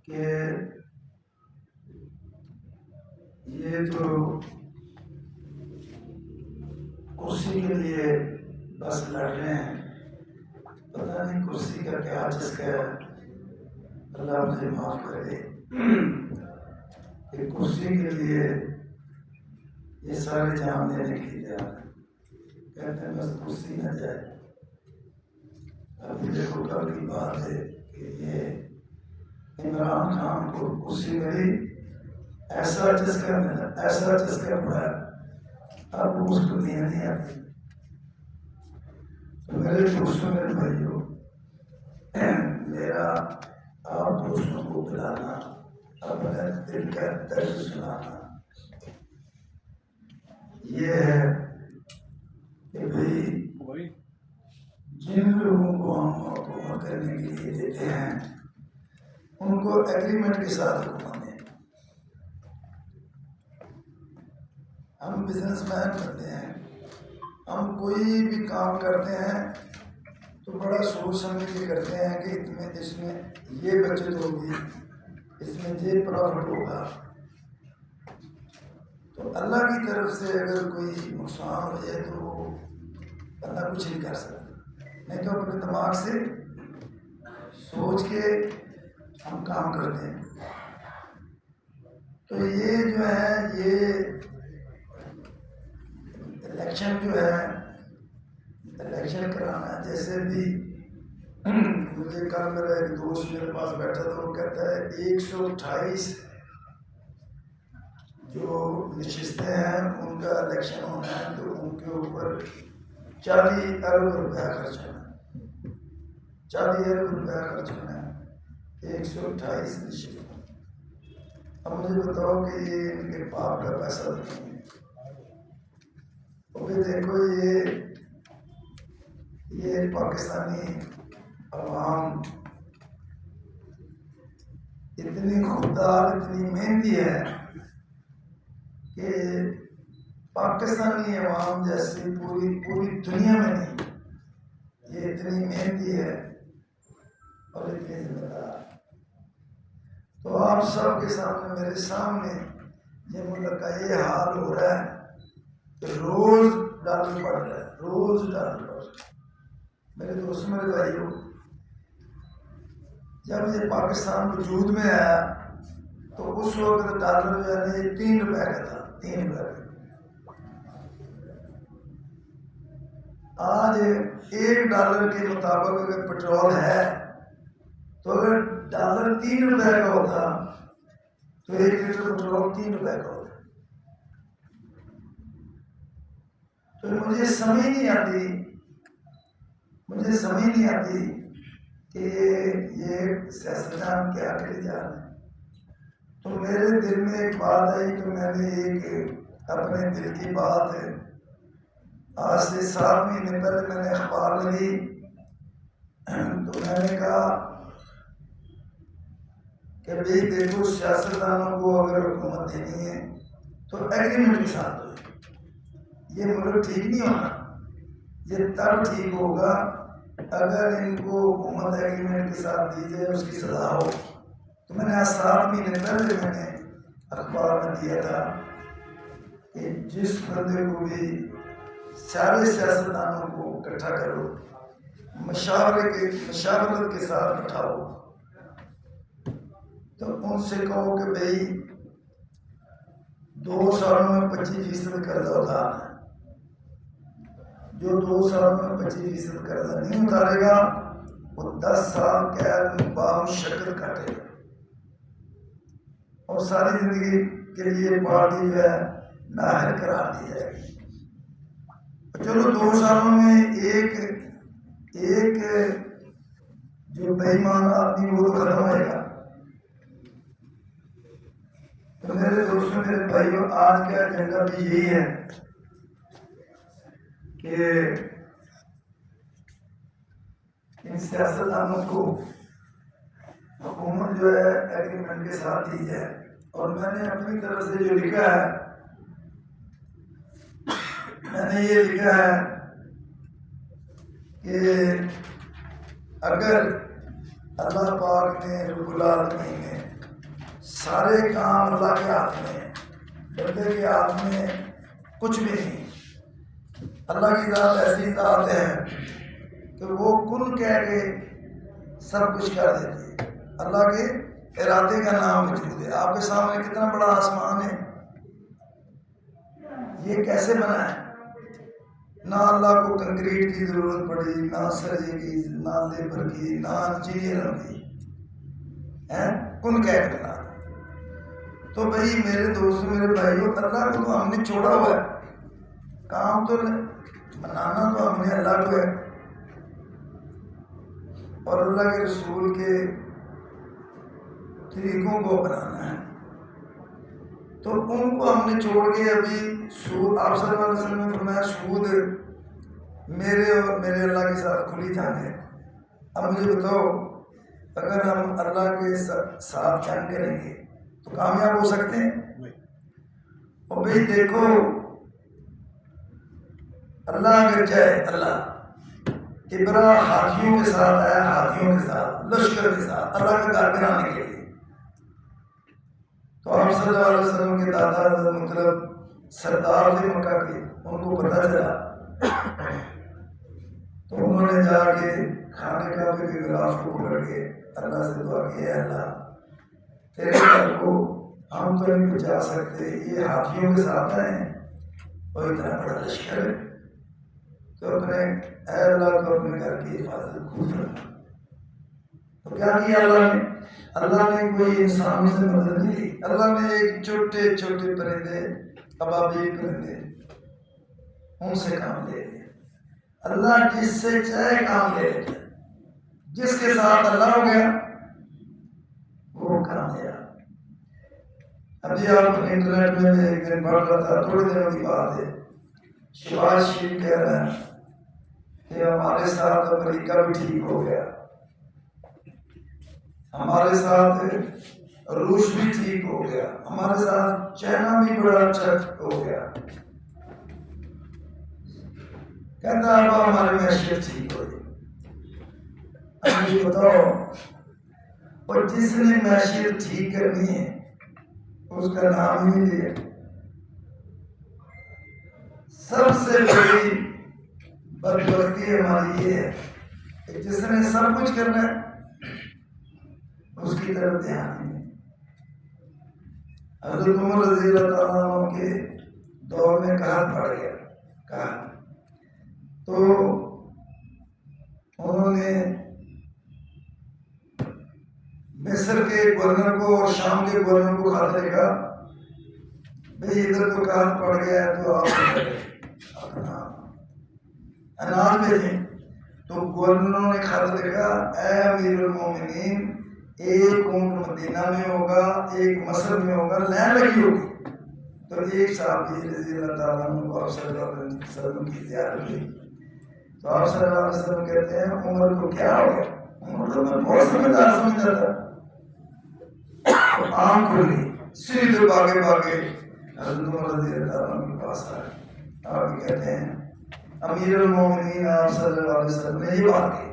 کہ یہ جو کرسی کے لیے بس لڑ رہے ہیں، پتہ نہیں کرسی کا کیا چسکا ہے، اللہ مجھے معاف کرے کہ کرسی کے لیے یہ سارے جام دینے کے لیے کہتے ہیں بس کرسی نہ جائے۔ ابھی دیکھو کل کی بات ہے کہ یہ عمران خان کو کرسی ملی، ایسا چسکا پڑا، اب اس کو نیند نہیں آتی۔ تو میرے دوستوں، میرے بھائیوں، میرا آپ دوستوں کو بلانا، اپنے دل کا درد سنانا، یہ ہے کہ بھائی جن لوگوں کو ہم حکومت کرنے کے لیے دیتے ہیں ان کو ایگریمنٹ کے ساتھ حکومت دیں۔ ہم بزنس مین کرتے ہیں، ہم کوئی بھی کام کرتے ہیں تو بڑا سوچ سمجھ کے کرتے ہیں کہ اس میں یہ بچت ہوگی، اس میں یہ پروفٹ ہوگا۔ تو اللہ کی طرف سے اگر کوئی نقصان ہو جائے تو اللہ کچھ نہیں کر سکتا، نہیں تو اپنے دماغ سے سوچ کے ہم کام کرتے ہیں۔ تو یہ جو ہے، یہ الیکشن جو ہے، الیکشن کرانا، جیسے بھی مجھے کل میرا ایک دوست میرے پاس بیٹھا تھا، وہ کہتا ہے 128 جو نشستیں ہیں ان کا الیکشن ہونا ہے تو ان کے اوپر 40 ارب روپیہ خرچ ہونا ہے، 40 ارب روپیہ خرچ ہونا ہے 128 نشستیں۔ اب مجھے بتاؤ کہ یہ ان کے باپ کا پیسہ نہیں ہے۔ اور دیکھو یہ پاکستانی عوام اتنی خوددار، اتنی محنتی ہے کہ پاکستانی عوام جیسی پوری دنیا میں نہیں، یہ اتنی محنتی ہے اور اتنی ذمہ دار۔ تو آپ سب کے سامنے، میرے سامنے یہ ملک کا یہ حال ہو رہا ہے کہ روز ڈالر بڑھ رہا ہے، روز ڈالر بڑھ رہا ہے۔ میرے دوست، میرے بھائیوں، جب یہ پاکستان وجود میں آیا تو اس وقت ڈالر جو ہے نا یہ 3 روپے کا تھا، 3 روپے کا۔ آج 1 ڈالر کے مطابق اگر پیٹرول ہے تو اگر ڈالر 3 روپے کا ہوتا تو 1 لیٹر پیٹرول 3 روپے کا ہوتا۔ تو مجھے سمجھ نہیں آتی کہ یہ سیاستدان کیا کرے جا رہے ہیں۔ تو میرے دل میں ایک بات آئی کہ میں نے ایک اپنے دل کی بات ہے، آج سے 7 مہینے پہلے میں نے اخبار لی تو میں نے کہا کہ بھئی دیکھو، سیاستدانوں کو اگر حکومت دینی ہے تو ایگریمنٹ کے ساتھ دو۔ یہ ملک ٹھیک نہیں ہونا، یہ تب ٹھیک ہوگا اگر ان کو حکومت ایگریمنٹ کے ساتھ دی جائے، اس کی سزا ہو۔ تو میں نے آج 7 مہینے پہلے میں نے اخبار میں دیا تھا کہ جس بندے کو بھی سارے سیاستدانوں کو اکٹھا کرو، مشاورت کے ساتھ بٹھاؤ، تو ان سے کہو کہ بھئی 2 سالوں میں 25% قرضہ اتارنا ہے۔ جو 2 سالوں میں 25% قرضہ نہیں اتارے گا وہ 10 سال قید بامشقت کاٹے گا اور ساری زندگی کے لیے پارٹی جو ہے نااہل قرار دی جائے گی۔ چلو 2 سالوں میں ایک جو بے ایمان آدمی وہ تو ختم ہوئے گا۔ تو میرے دوستوں، میرے بھائیوں، آج کا ایجنڈا بھی یہی ہے کہ ان سیاستدانوں کو حکومت جو ہے ایگریمنٹ کے ساتھ دی جائے۔ اور میں نے اپنی طرف سے جو لکھا ہے، میں نے یہ لکھا ہے کہ اگر اللہ پاک نے رب العالمین نے سارے کام اللہ کے ہاتھ میں ہیں، بندے کے ہاتھ میں کچھ بھی نہیں۔ اللہ کی ذات ایسی ذات ہے کہ وہ کن کہہ کے سب کچھ کر دیتی ہے۔ اللہ کے ارادے کا نام وجود ہے۔ آپ کے سامنے کتنا بڑا آسمان ہے، یہ کیسے بنا ہے؟ نہ اللہ کو کنکریٹ کی ضرورت پڑی، نہ سرے کی، نہ لیبر کی، نہ انجینئر کی، کن کہہ کے بنا۔ تو بھائی میرے دوستوں، میرے بھائیوں، اللہ کو تو ہم نے چھوڑا ہوا ہے، کام تو بنانا تو ہم نے اللہ کو ہے، اور اللہ کے رسول کے طریقوں کو بنانا ہے۔ تو ان کو ہم نے چھوڑ کے ابھی سود، آپ صلی اللہ علیہ وسلم نے فرمایا سود میرے اور میرے اللہ کے ساتھ کھلی جان ہے۔ اب مجھے بتاؤ، اگر ہم اللہ کے ساتھ جنگ کریں گے تو کامیاب ہو سکتے ہیں؟ اور بھائی دیکھو، اللہ اگر چاہے، اللہ ابرا ہاتھیوں کے ساتھ آیا، ہاتھیوں کے ساتھ، لشکر کے ساتھ، اللہ کا گھر بنانے کے لیے۔ تو آپ صلی اللہ علیہ وسلم کے دادا حضرت مطلب سردار تھے مکہ کے، ان کو پتہ چلا تو انہوں نے جا کے کھانے کا کے غلاف کو پکڑ کے اللہ سے دعا کی، اے اللہ تیرے گھر کو ہم تو نہیں بچا سکتے، یہ ہاتھیوں کے ساتھ آئے ہیں اور اتنا بڑا لشکر ہے، تو اپنے اے اللہ کو اپنے گھر کی حفاظت خود کرنا۔ تو کیا کیا اللہ نے؟ اللہ نے کوئی انسانوں سے مدد نہیں لی، اللہ نے ایک چھوٹے چھوٹے پرندے، ابابیل پرندے، ان سے کام لے لیا۔ اللہ جس سے چاہے کام لے لیتا، جس کے ساتھ اللہ ہو گیا وہ کام لیا۔ ابھی آپ انٹرنیٹ میں ایک دن پڑھ رہا تھا، تھوڑے دنوں کی بات ہے، شہباز شریف کہہ رہا ہے کہ ہمارے ساتھ امریکہ بھی ٹھیک ہو گیا، ہمارے ساتھ روس بھی ٹھیک ہو گیا، ہمارے ساتھ چائنا بھی بڑا اچھا ہو گیا، کہتا اب ہمارے معیشت ٹھیک ہو گئی۔ اب یہ بتاؤ، اور جس نے معیشت ٹھیک کرنی ہے اس کا نام ہی نہیں لیا۔ سب سے بڑی بدبختی ہماری یہ ہے کہ جس نے سب کچھ کرنا ہے اس کی طرف دھیان نہیں۔ حضرت عمر رضی اللہ تعالیٰ عنہ کے دور میں قحط پڑ گیا، قحط، تو انہوں نے مصر کے گورنر کو اور شام کے گورنر کو خط لکھا، بھئی ادھر تو قحط پڑ گیا ہے تو آپ اپنا اناج بھیجیں۔ تو گورنروں نے خط لکھا، اے امیر المومنین، ایک اونٹ مدینہ میں ہوگا، ایک مصر میں ہوگا، لائن لگی ہوگی۔ تو ایک صحابی رضی اللہ تعالیٰ عنہ کو آپ صلی اللہ علیہ وسلم کی زیارت ہوئی، تو آپ صلی اللہ علیہ وسلم کہتے ہیں عمر کو کیا ہو گیا؟ عمر تو میں بہت سمجھدار سمجھتا تھا۔ آنکھ کھلی، سیدھے بھاگے بھاگے حضرت عمر رضی اللہ تعالیٰ عنہ کے پاس آئے، آپ کہتے ہیں امیر المومنین آپ صلی اللہ علیہ وسلم نے یہ بات کی،